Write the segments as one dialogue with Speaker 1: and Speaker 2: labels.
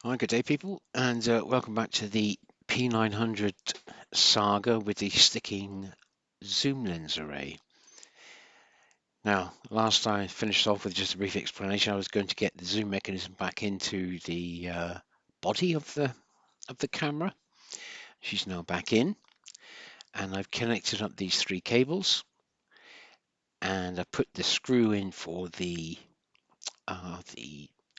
Speaker 1: Hi, good day, people, and welcome back to the P900 saga with the sticking zoom lens array. Now, last I finished off with just a brief explanation. I was going to get the zoom mechanism back into the body of the camera. She's now back in, and I've connected up these three cables, and I put the screw in for the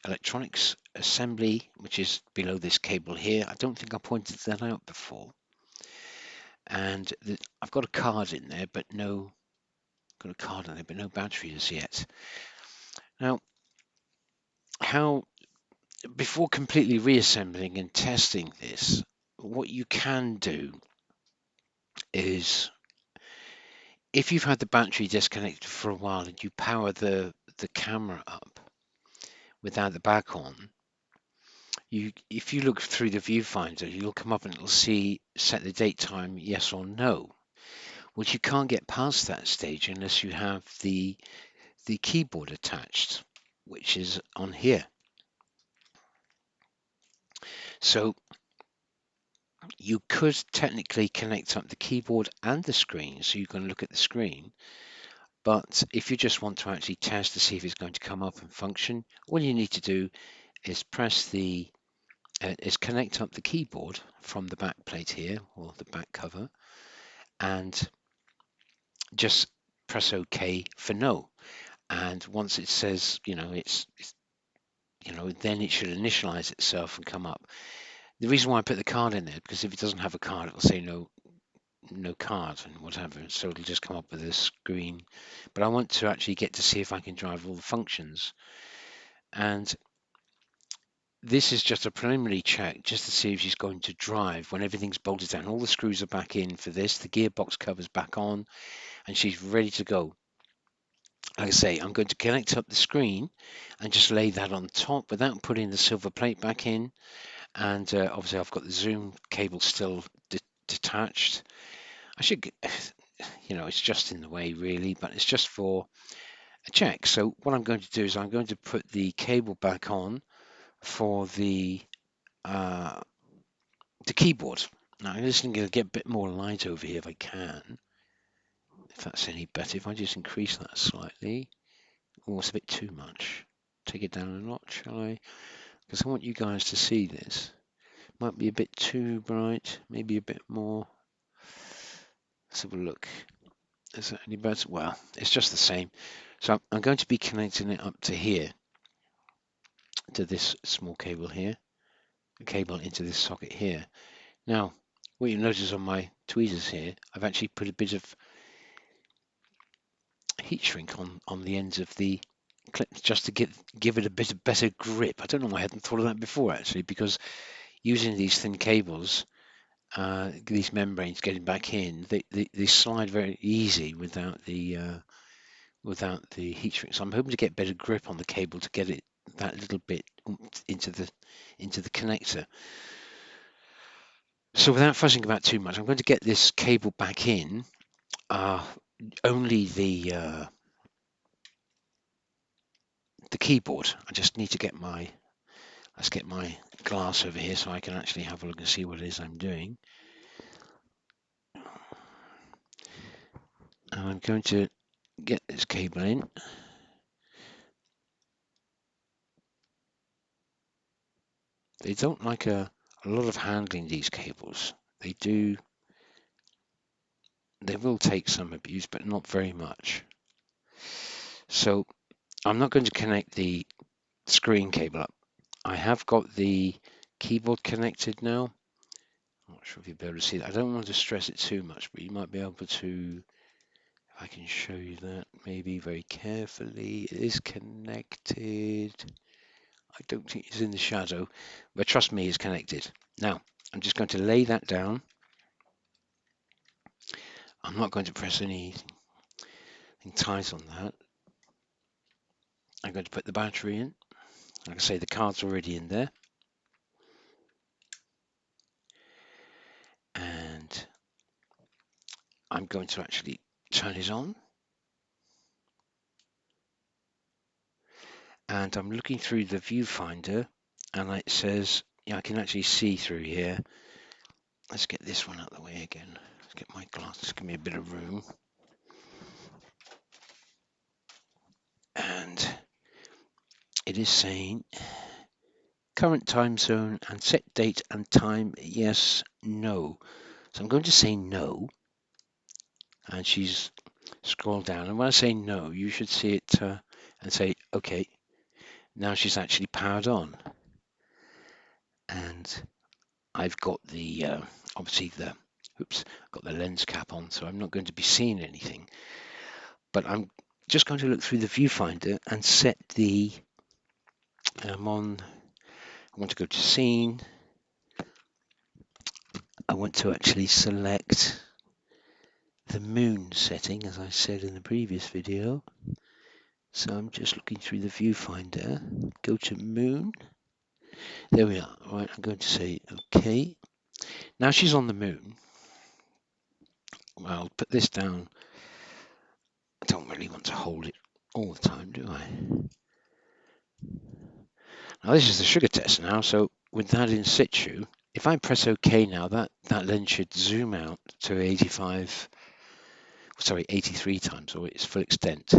Speaker 1: electronics assembly, which is below this cable here. I don't think I pointed that out before. And I've got a card in there, but no batteries yet. Now, how before completely reassembling and testing this, what you can do is, if you've had the battery disconnected for a while and you power the camera up without the back on, if you look through the viewfinder, you'll come up and it'll see set the date time yes or no. Which you can't get past that stage unless you have the keyboard attached, which is on here. So you could technically connect up the keyboard and the screen so you can look at the screen. But if you just want to actually test to see if it's going to come up and function, all you need to do is connect up the keyboard from the back plate here, or the back cover, and just press OK for no. And once it says, then it should initialize itself and come up. The reason why I put the card in there, because if it doesn't have a card, it'll say no card and whatever, so it'll just come up with a screen. But I want to actually get to see if I can drive all the functions, and this is just a preliminary check just to see if she's going to drive when everything's bolted down. All the screws are back in for this, the gearbox cover's back on, and she's ready to go. Like I say, I'm going to connect up the screen and just lay that on top without putting the silver plate back in. And obviously I've got the zoom cable still detached. I should it's just in the way really, but it's just for a check. So what I'm going to do is I'm going to put the cable back on for uh, the keyboard. Now I'm just going to get a bit more light over here if I can, if that's any better. If I just increase that slightly. Oh, it's a bit too much. Take it down a notch, shall I? Because I want you guys to see this. Might be a bit too bright, maybe a bit more. Let's have a look. Is that any better? Well, it's just the same. So I'm going to be connecting it up to here, to this small cable here, a cable into this socket here. Now, what you notice on my tweezers here, I've actually put a bit of heat shrink on the ends of the clips just to give it a bit of better grip. I don't know why I hadn't thought of that before actually, because using these thin cables, these membranes getting back in, they slide very easy without the heat shrink. So I'm hoping to get better grip on the cable to get it that little bit into the connector. So without fussing about too much, I'm going to get this cable back in. Only the keyboard. I just need to get let's get my glass over here so I can actually have a look and see what it is I'm doing. And I'm going to get this cable in. They don't like a lot of handling, these cables. They will take some abuse, but not very much. So I'm not going to connect the screen cable up. I have got the keyboard connected now. I'm not sure if you'll be able to see that. I don't want to stress it too much, but you might be able to, if I can show you that maybe very carefully. It is connected. I don't think it's in the shadow, but trust me, it's connected. Now, I'm just going to lay that down. I'm not going to press anything tight on that. I'm going to put the battery in. Like I say, the card's already in there. And I'm going to actually turn it on. And I'm looking through the viewfinder and it says yeah, I can actually see through here. Let's get this one out of the way again. Let's get my glasses, give me a bit of room. And it is saying current time zone and set date and time, yes, no. So I'm going to say no. And she's scrolled down. And when I say no, you should see it and say, okay, now she's actually powered on. And I've got the, obviously got the lens cap on, so I'm not going to be seeing anything. But I'm just going to look through the viewfinder and set the, I want to go to scene. I want to actually select the moon setting, as I said in the previous video. So I'm just looking through the viewfinder, go to moon. There we are. Right, I'm going to say okay. Now she's on the moon. I'll put this down. I don't really want to hold it all the time, do I? Now this is the sugar test now, so with that in situ, if I press OK now, that lens should zoom out to 83 times, or its full extent.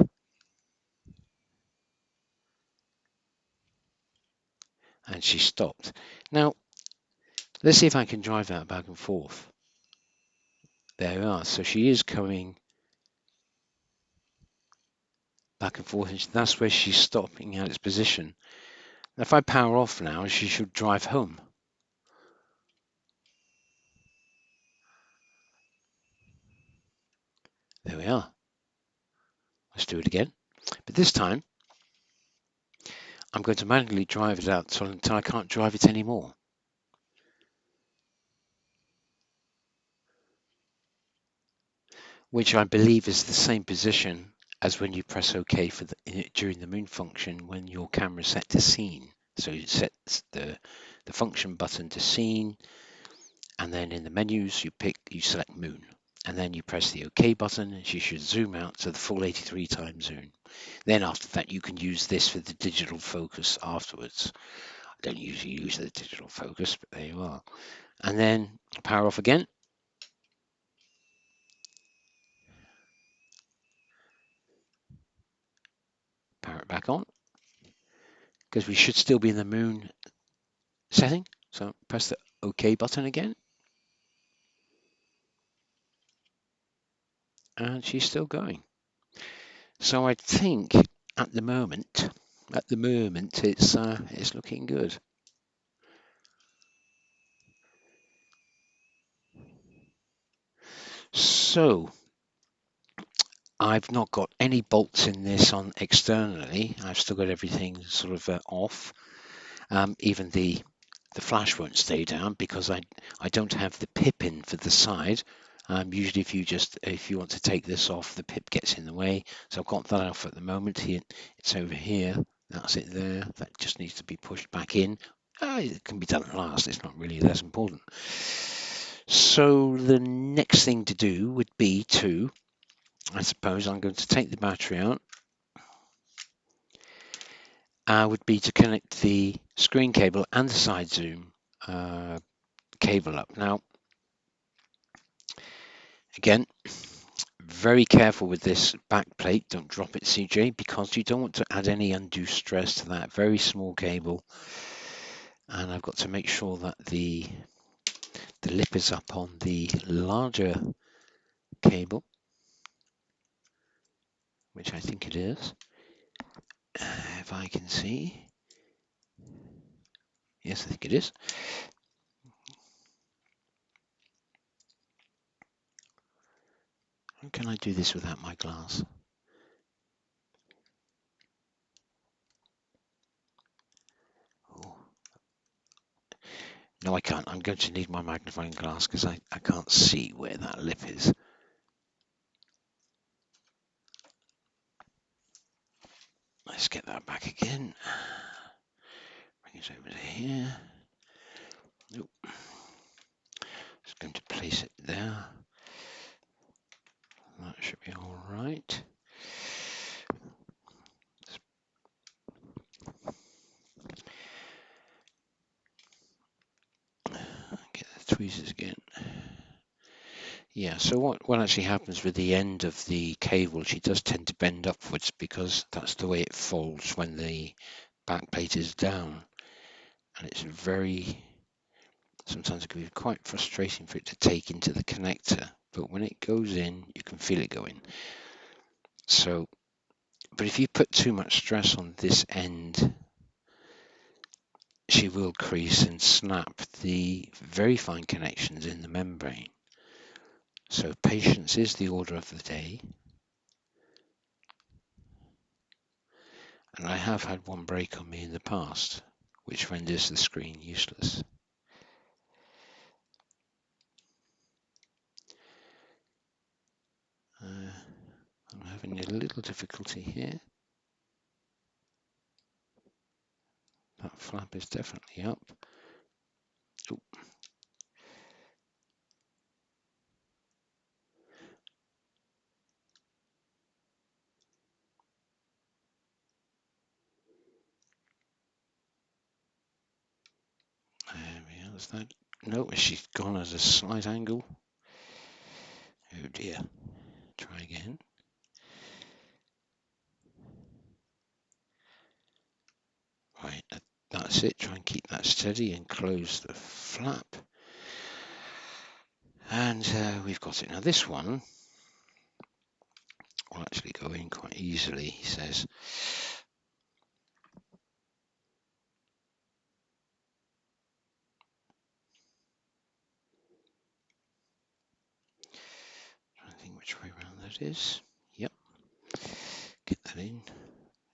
Speaker 1: And she stopped. Now, let's see if I can drive that back and forth. There we are. So she is coming back and forth, and that's where she's stopping at its position. Now, if I power off now, she should drive home. There we are. Let's do it again. But this time, I'm going to manually drive it out until I can't drive it anymore. Which I believe is the same position as when you press OK during the moon function when your camera is set to scene. So you set the function button to scene, and then in the menus you select moon, and then you press the OK button, and she should zoom out to the full 83 times zoom. Then after that you can use this for the digital focus afterwards. I don't usually use the digital focus, but there you are. And then power off again. Power it back on, because we should still be in the moon setting. So press the OK button again. And she's still going. So I think at the moment it's looking good. So I've not got any bolts in this on externally. I've still got everything sort of off. Even the flash won't stay down because I don't have the pip in for the side. Usually if you want to take this off, the pip gets in the way. So I've got that off at the moment. It's over here. That's it there. That just needs to be pushed back in. It can be done at last. It's not really that important. So the next thing to do would be to, I suppose I'm going to take the battery out. Would be to connect the screen cable and the side zoom cable up. Now, again, very careful with this back plate. Don't drop it, CJ, because you don't want to add any undue stress to that very small cable. And I've got to make sure that the lip is up on the larger cable, which I think it is. If I can see. Yes, I think it is. How can I do this without my glass? Oh. No, I can't. I'm going to need my magnifying glass because I can't see where that lip is. Let's get that back again. Bring it over to here. Nope. Just going to place it there. That should be all right. tweezers again. Yeah, so what actually happens with the end of the cable, she does tend to bend upwards because that's the way it folds when the back plate is down. And it's sometimes it can be quite frustrating for it to take into the connector, but when it goes in, you can feel it go in. So, but if you put too much stress on this end, she will crease and snap the very fine connections in the membrane. So patience is the order of the day. And I have had one break on me in the past, which renders the screen useless. I'm having a little difficulty here. That flap is definitely up. Oh. There we are. Is that? No, she's gone at a slight angle. Oh dear. Try again. Right, that's it. Try and keep that steady and close the flap. And we've got it. Now this one will actually go in quite easily, he says. Trying to think which way around that is. Yep. Get that in.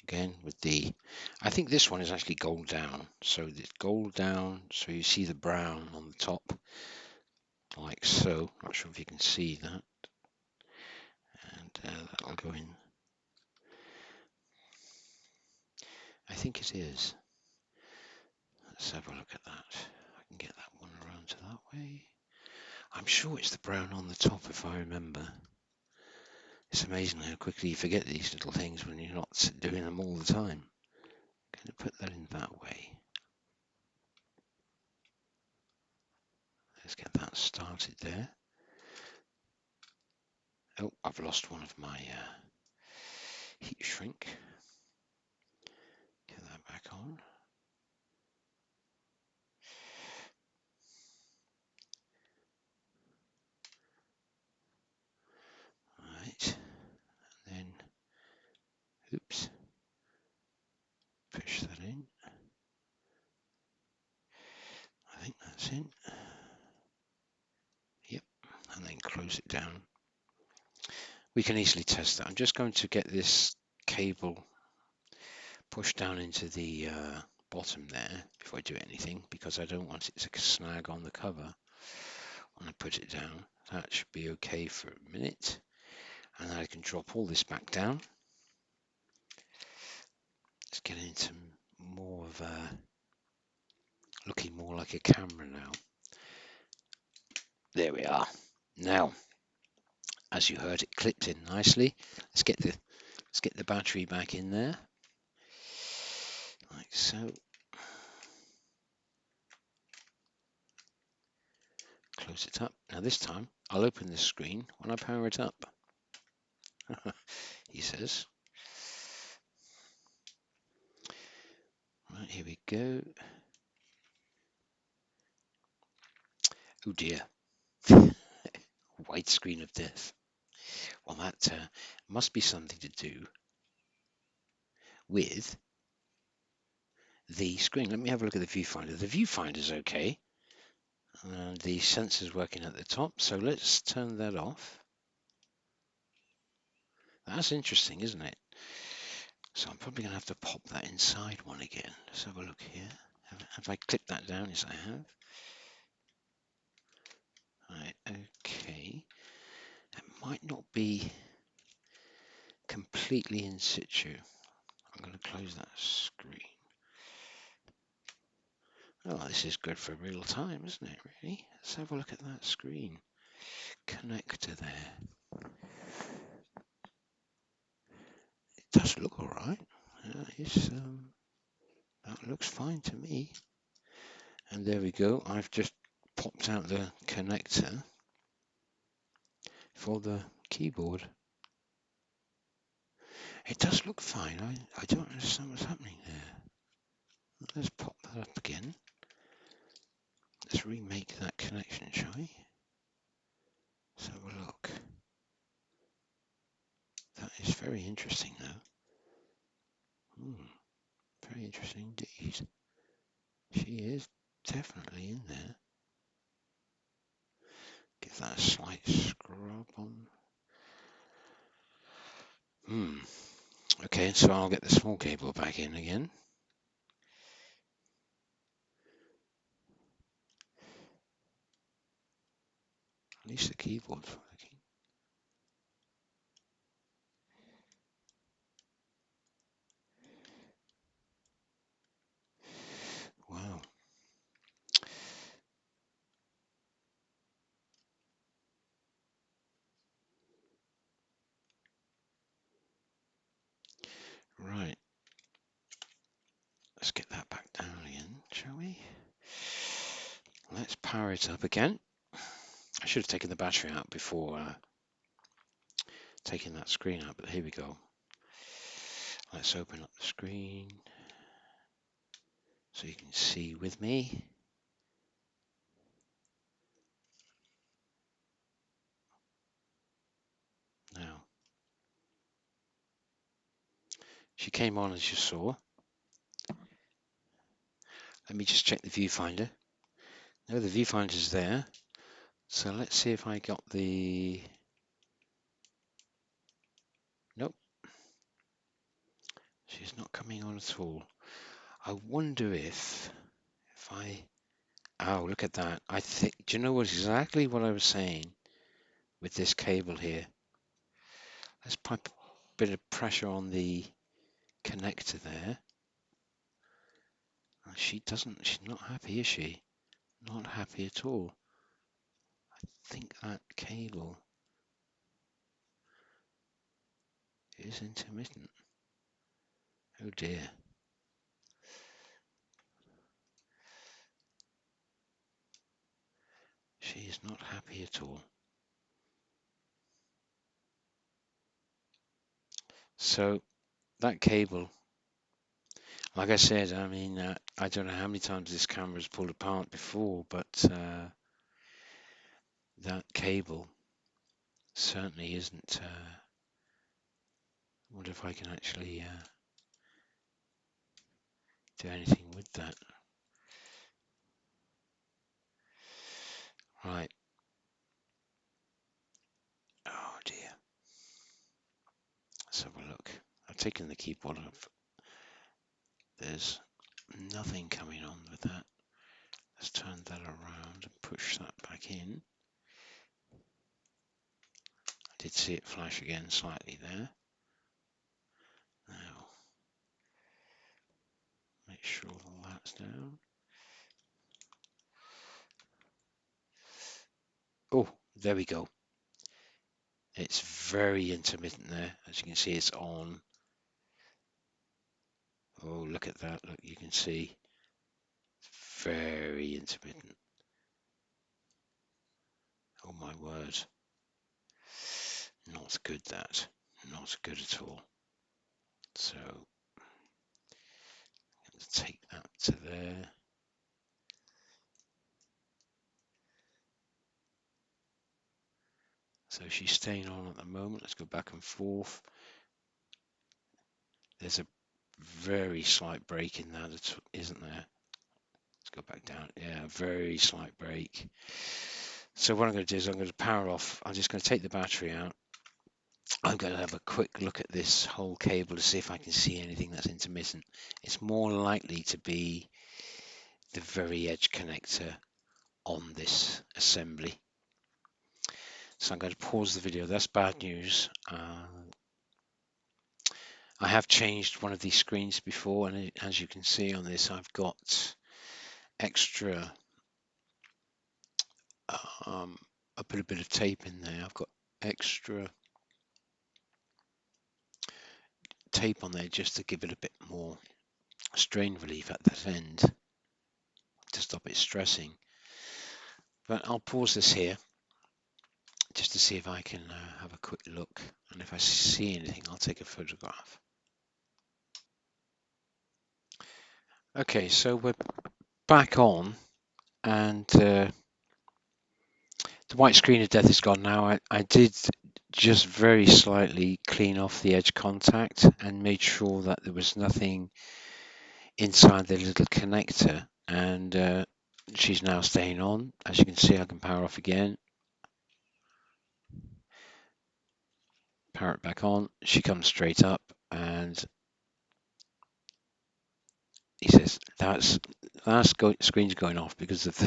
Speaker 1: Again with the, I think this one is actually gold down. So it's gold down, so you see the brown on the top, like so. Not sure if you can see that. And that'll go in. I think it is. Let's have a look at that. I can get that one around to that way. I'm sure it's the brown on the top if I remember. It's amazing how quickly you forget these little things when you're not doing them all the time. I'm going to put that in that way. Let's get that started there. Oh, I've lost one of my heat shrink. Get that back on. Right. And then, oops, push that in. I think that's in. Yep. And then close it down. We can easily test that. I'm just going to get this cable pushed down into the bottom there before I do anything, because I don't want it to snag on the cover when I put it down. That should be okay for a minute, and then I can drop all this back down. Let's get into more of a, looking more like a camera now. There we are. Now, as you heard, it clipped in nicely. Let's get the battery back in there, like so. Close it up. Now this time, I'll open the screen when I power it up. He says. Right, here we go. Oh dear. White screen of death. Well, that must be something to do with the screen. Let me have a look at the viewfinder. The viewfinder's okay. And the sensor's working at the top. So let's turn that off. That's interesting, isn't it? So I'm probably going to have to pop that inside one again. Let's have a look here. Have I clipped that down? Yes, I have. Right, okay. It might not be completely in situ. I'm going to close that screen. Oh, this is good for real time, isn't it, really? Let's have a look at that screen. Connector there. It does look all right. That looks fine to me. And there we go. I've just popped out the connector for the keyboard. It does look fine. I don't understand what's happening there. Let's pop that up again. Let's remake that connection, shall we? Let's have a look. That is very interesting, though. Very interesting indeed. She is definitely in there. Give that a slight scrub on. Okay, so I'll get the small cable back in again. At least the keyboard's working. Wow. Right. Let's get that back down again, shall we? Let's power it up again. I should have taken the battery out before taking that screen out, but here we go. Let's open up the screen so you can see with me. Now, she came on as you saw. Let me just check the viewfinder. No, the viewfinder's there. So let's see if I got the... Nope. She's not coming on at all. I wonder if I... Oh, look at that. I think... Do you know what? Exactly what I was saying with this cable here. Let's put a bit of pressure on the connector there. She doesn't... She's not happy, is she? Not happy at all. I think that cable is intermittent. Oh dear. She is not happy at all. So that cable, like I said, I mean, I don't know how many times this camera's pulled apart before, but that cable certainly isn't. I wonder if I can actually do anything with that. Right. Oh dear. Let's have a look. I've taken the keyboard off. There's nothing coming on with that. Let's turn that around and push that back in. I did see it flash again slightly there. Now, make sure that's down. Oh, there we go. It's very intermittent there. As you can see, it's on. Oh, look at that. Look, you can see. It's very intermittent. Oh my word. Not good, that. Not good at all. So, let's take that to there. So she's staying on at the moment. Let's go back and forth. There's a very slight break in that, isn't there? Let's go back down. Yeah, very slight break. So what I'm going to do is I'm going to power off. I'm just going to take the battery out. I'm going to have a quick look at this whole cable to see if I can see anything that's intermittent. It's more likely to be the very edge connector on this assembly. So I'm going to pause the video. That's bad news. I have changed one of these screens before, and as you can see on this, I've got extra. I put a bit of tape in there. I've got extra tape on there just to give it a bit more strain relief at that end to stop it stressing. But I'll pause this here just to see if I can have a quick look, and if I see anything, I'll take a photograph. Okay, so we're back on, and the white screen of death is gone now. I did just very slightly clean off the edge contact and made sure that there was nothing inside the little connector, and she's now staying on. As you can see, I can power off again, power it back on. She comes straight up, and he says screen's going off because of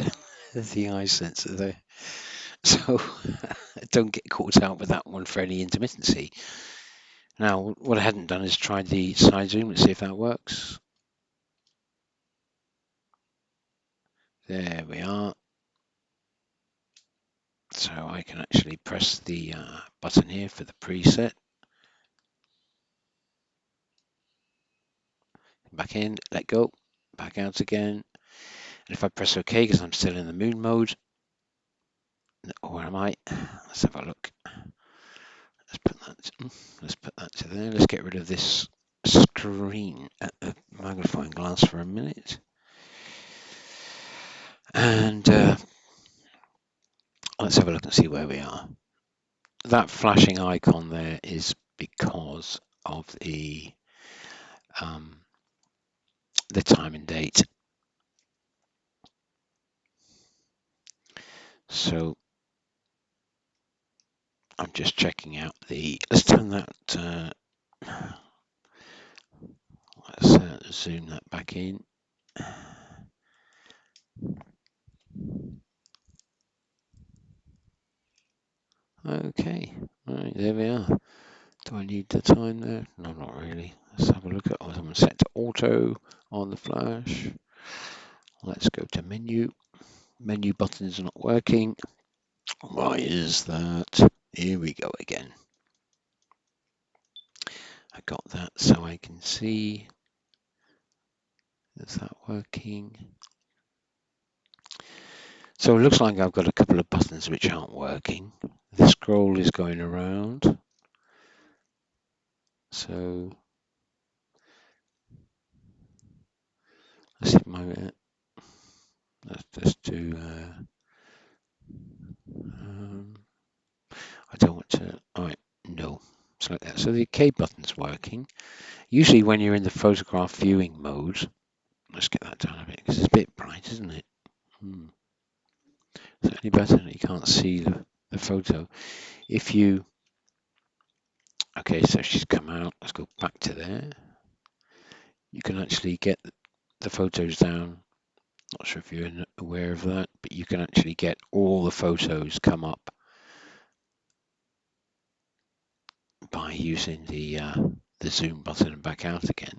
Speaker 1: the eye sensor there. So don't get caught out with that one for any intermittency. Now, what I hadn't done is tried the side zoom. Let's see if that works. There we are. So I can actually press the button here for the preset. Back in, let go, back out again. And if I press OK, because I'm still in the moon mode, where am I? Let's have a look. Let's put that to there. Let's get rid of this screen at the magnifying glass for a minute. And let's have a look and see where we are. That flashing icon there is because of the time and date. So I'm just checking out the. Let's turn that. Let's zoom that back in. Okay, right, there we are. Do I need the time there? No, not really. Let's have a look at. I'm set to auto on the flash. Let's go to menu. Menu buttons are not working. Why is that? Here we go again. I got that so I can see. Is that working? So it looks like I've got a couple of buttons which aren't working. The scroll is going around. So let's see let's just do I don't want to. All right, no. Select that. So the K button's working. Usually when you're in the photograph viewing mode, let's get that down a bit because it's a bit bright, isn't it? Is that any better? You can't see the photo. If you, okay, so she's come out. Let's go back to there. You can actually get the photos down. Not sure if you're aware of that, but you can actually get all the photos come up by using the zoom button and back out again.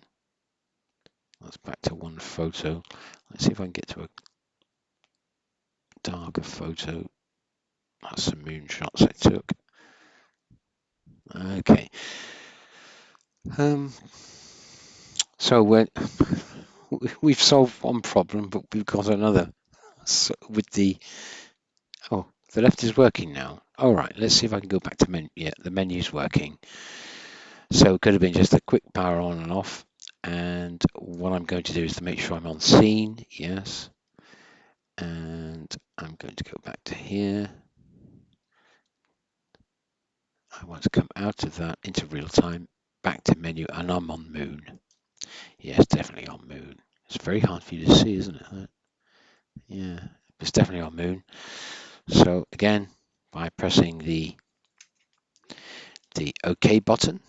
Speaker 1: That's back to one photo. Let's see if I can get to a darker photo. That's some moon shots I took. Okay. So we've solved one problem, but we've got another. So with the left is working now. All right. Let's see if I can go back to menu. Yeah, the menu's working. So it could have been just a quick power on and off. And what I'm going to do is to make sure I'm on scene. Yes. And I'm going to go back to here. I want to come out of that into real time, back to menu, and I'm on moon. Yes, definitely on moon. It's very hard for you to see, isn't it? Yeah, it's definitely on moon. So again, by pressing the OK button,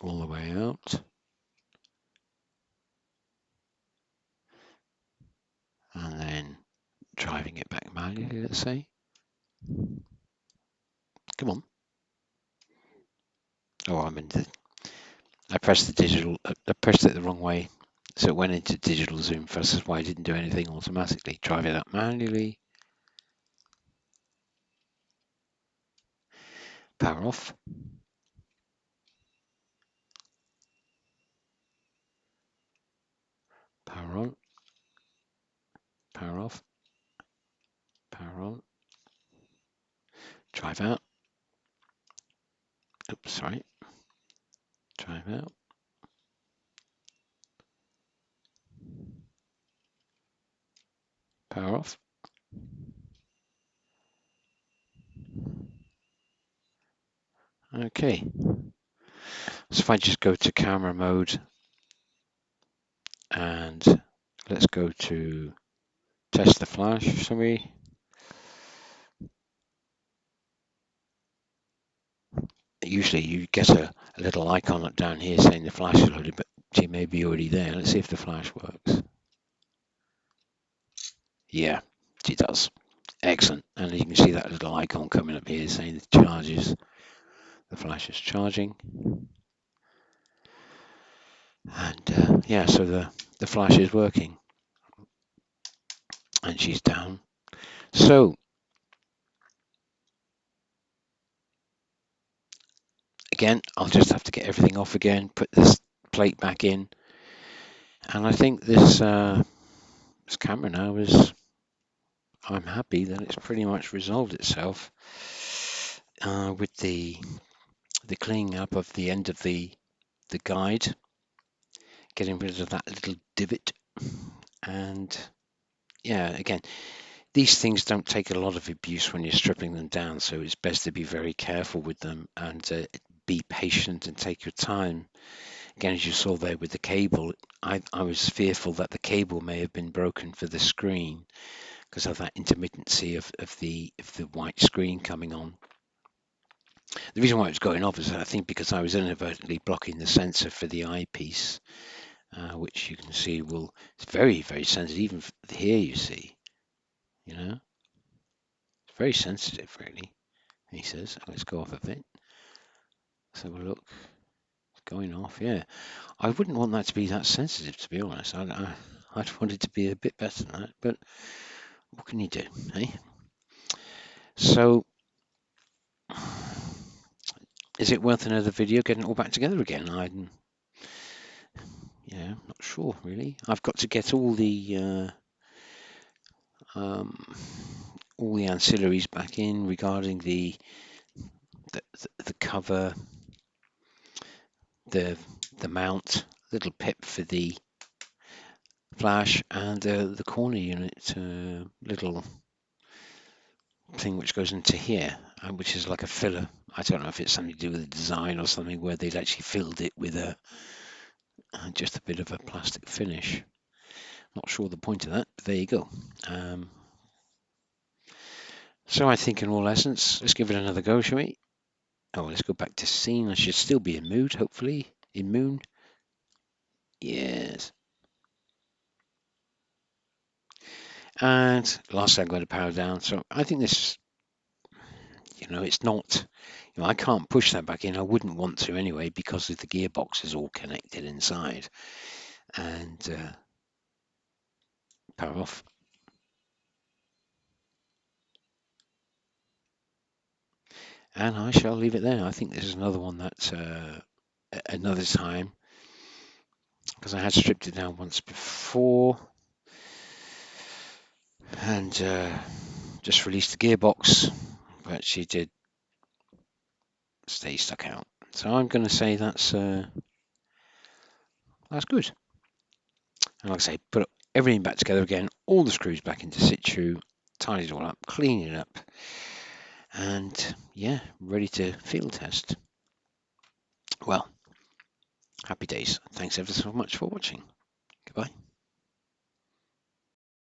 Speaker 1: all the way out, and then driving it back manually, let's say. Come on. Oh, I pressed the digital, I pressed it the wrong way. So it went into digital zoom first. That's why I didn't do anything automatically. Drive it up manually. Power off. on, power off, power on, drive out. Oops, sorry. Drive out. Power off. Okay. So if I just go to camera mode and let's go to test the flash, shall we? Usually you get a little icon down here saying the flash is loaded, but it may be already there. Let's see if the flash works. Yeah, it does. Excellent. And you can see that little icon coming up here saying the charges, the flash is charging. And yeah, so the flash is working. And she's down. So again, I'll just have to get everything off again, put this plate back in. And I think this camera now is, I'm happy that it's pretty much resolved itself with the cleaning up of the end of the guide, getting rid of that little divot. And yeah, again, these things don't take a lot of abuse when you're stripping them down, so it's best to be very careful with them and be patient and take your time. Again, as you saw there with the cable, I was fearful that the cable may have been broken for the screen because of that intermittency of the white screen coming on. The reason why it was going off is I think because I was inadvertently blocking the sensor for the eyepiece, which you can see it's very, very sensitive. Even here you see, it's very sensitive really, he says. Let's go off a bit. Let's have a look. It's going off, yeah. I wouldn't want that to be that sensitive, to be honest. I'd want it to be a bit better than that, but what can you do, eh? So, is it worth another video getting it all back together again? I'm not sure really. I've got to get all the ancillaries back in regarding the cover, the mount, little pip for the flash, and the corner unit little thing which goes into here, which is like a filler. I don't know if it's something to do with the design or something where they'd actually filled it with just a bit of a plastic finish. Not sure the point of that, but there you go. So I think in all essence, let's give it another go, shall we? Oh, let's go back to scene. I should still be in mood, hopefully. In moon. Yes. And lastly, I'm going to power down. So I think this, it's not, I can't push that back in. I wouldn't want to anyway, because of the gearbox is all connected inside. And power off. And I shall leave it there. I think this is another one that another time, because I had stripped it down once before and just released the gearbox, but she did stay stuck out. So I'm going to say that's good. And like I say, put everything back together again, all the screws back into situ, tidy it all up, clean it up, and yeah, ready to field test. Well, happy days. Thanks ever so much for watching.